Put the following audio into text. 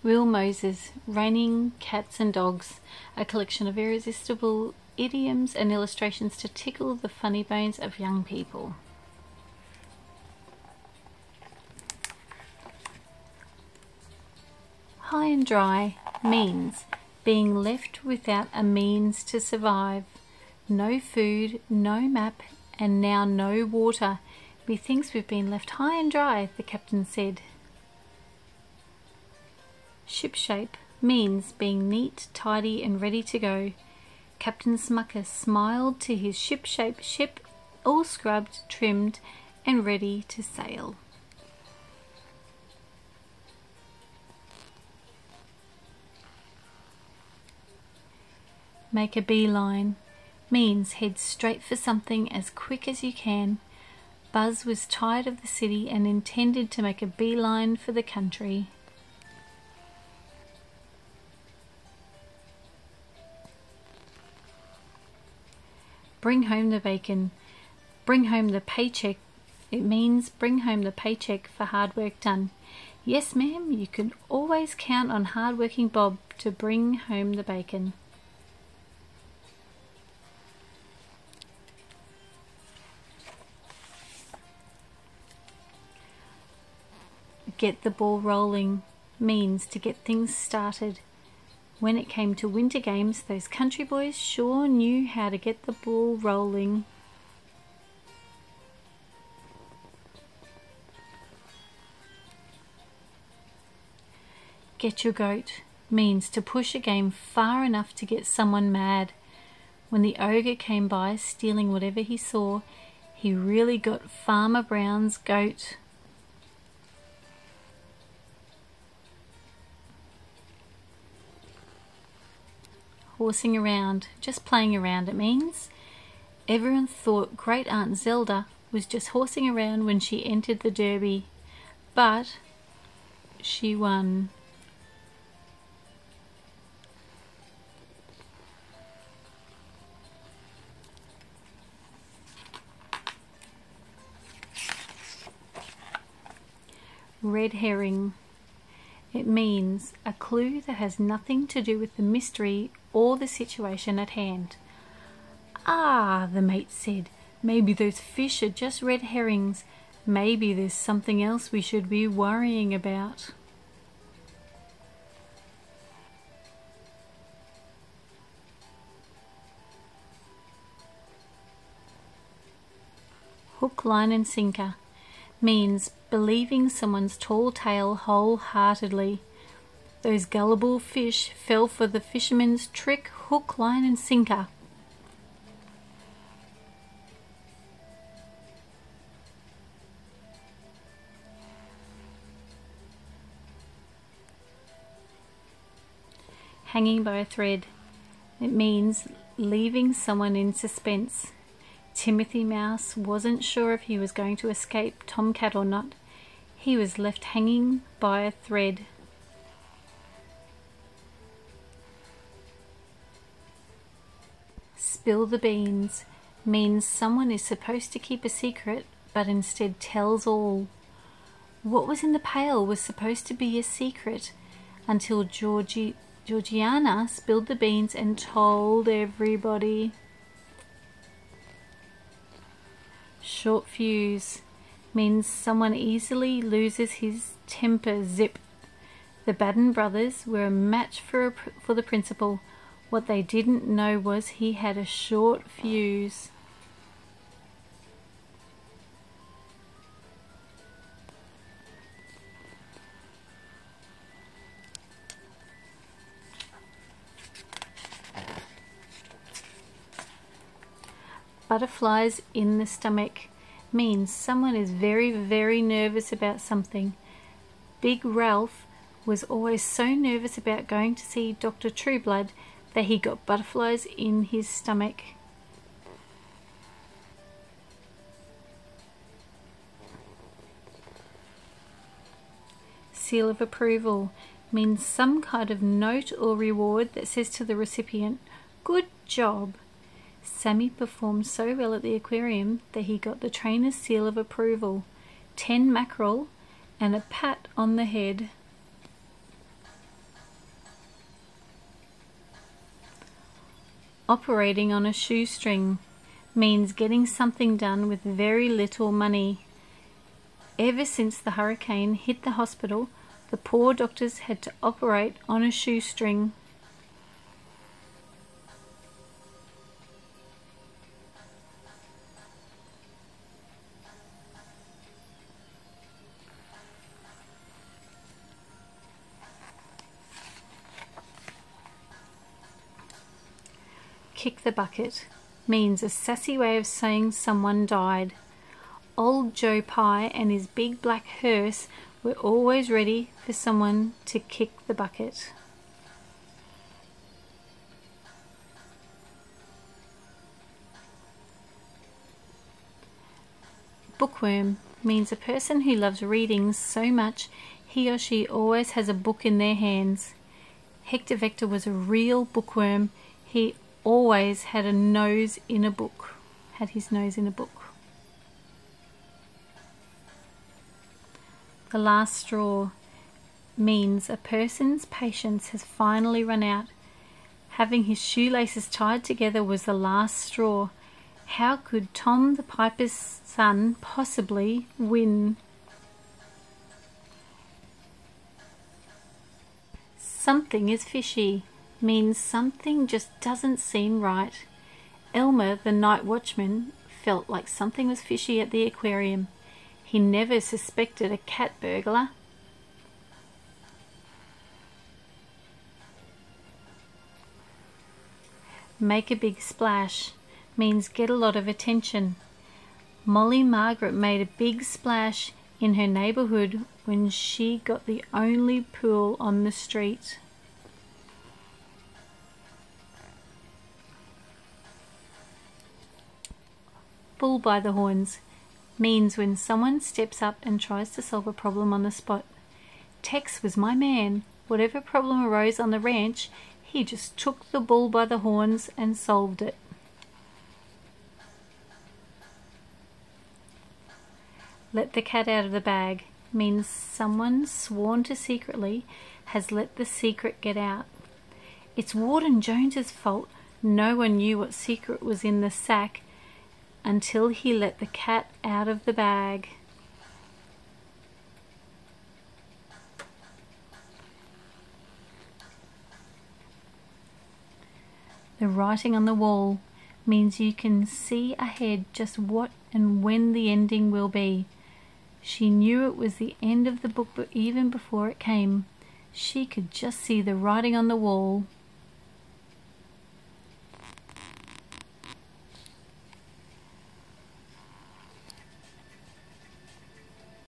Will Moses, Raining Cats and Dogs, a collection of irresistible idioms and illustrations to tickle the funny bones of young people. High and dry means being left without a means to survive. No food, no map, and now no water. Methinks we've been left high and dry, the captain said. Shipshape means being neat, tidy, and ready to go. Captain Smucker smiled to his ship-shaped ship, all scrubbed, trimmed, and ready to sail. Make a beeline means head straight for something as quick as you can. Buzz was tired of the city and intended to make a beeline for the country. Bring home the bacon. Bring home the paycheck. It means bring home the paycheck for hard work done. Yes, ma'am, you can always count on hard-working Bob to bring home the bacon. Get the ball rolling means to get things started. When it came to winter games, those country boys sure knew how to get the ball rolling. Get your goat means to push a game far enough to get someone mad. When the ogre came by stealing whatever he saw, he really got Farmer Brown's goat. Horsing around, just playing around, it means. Everyone thought Great Aunt Zelda was just horsing around when she entered the derby, but she won. Red herring. It means a clue that has nothing to do with the mystery or the situation at hand. Ah, the mate said, maybe those fish are just red herrings. Maybe there's something else we should be worrying about. Hook, line and sinker means believing someone's tall tale wholeheartedly. Those gullible fish fell for the fisherman's trick, hook, line and sinker. Hanging by a thread. It means leaving someone in suspense. Timothy Mouse wasn't sure if he was going to escape Tomcat or not. He was left hanging by a thread. Spill the beans means someone is supposed to keep a secret but instead tells all. What was in the pail was supposed to be a secret until Georgiana spilled the beans and told everybody. Short fuse means someone easily loses his temper. Zip. The Baden brothers were a match for the principal. What they didn't know was he had a short fuse. Butterflies in the stomach means someone is very, very nervous about something. Big Ralph was always so nervous about going to see Dr. Trueblood that he got butterflies in his stomach. Seal of approval means some kind of note or reward that says to the recipient, "Good job." Sammy performed so well at the aquarium that he got the trainer's seal of approval, 10 mackerel and a pat on the head. Operating on a shoestring means getting something done with very little money. Ever since the hurricane hit the hospital, the poor doctors had to operate on a shoestring. Kick the bucket means a sassy way of saying someone died. Old Joe Pye and his big black hearse were always ready for someone to kick the bucket. Bookworm means a person who loves reading so much he or she always has a book in their hands. Hector Vector was a real bookworm. He always had his nose in a book. The last straw means a person's patience has finally run out. Having his shoelaces tied together was the last straw. How could Tom the Piper's son possibly win? Something is fishy means something just doesn't seem right. Elmer, the night watchman, felt like something was fishy at the aquarium. He never suspected a cat burglar. Make a big splash means get a lot of attention. Molly Margaret made a big splash in her neighbourhood when she got the only pool on the street. Bull by the horns means when someone steps up and tries to solve a problem on the spot. Tex was my man. Whatever problem arose on the ranch, he just took the bull by the horns and solved it. Let the cat out of the bag means someone sworn to secretly has let the secret get out. It's Warden Jones's fault. No one knew what secret was in the sack until he let the cat out of the bag. The writing on the wall means you can see ahead just what and when the ending will be. She knew it was the end of the book, but even before it came, she could just see the writing on the wall.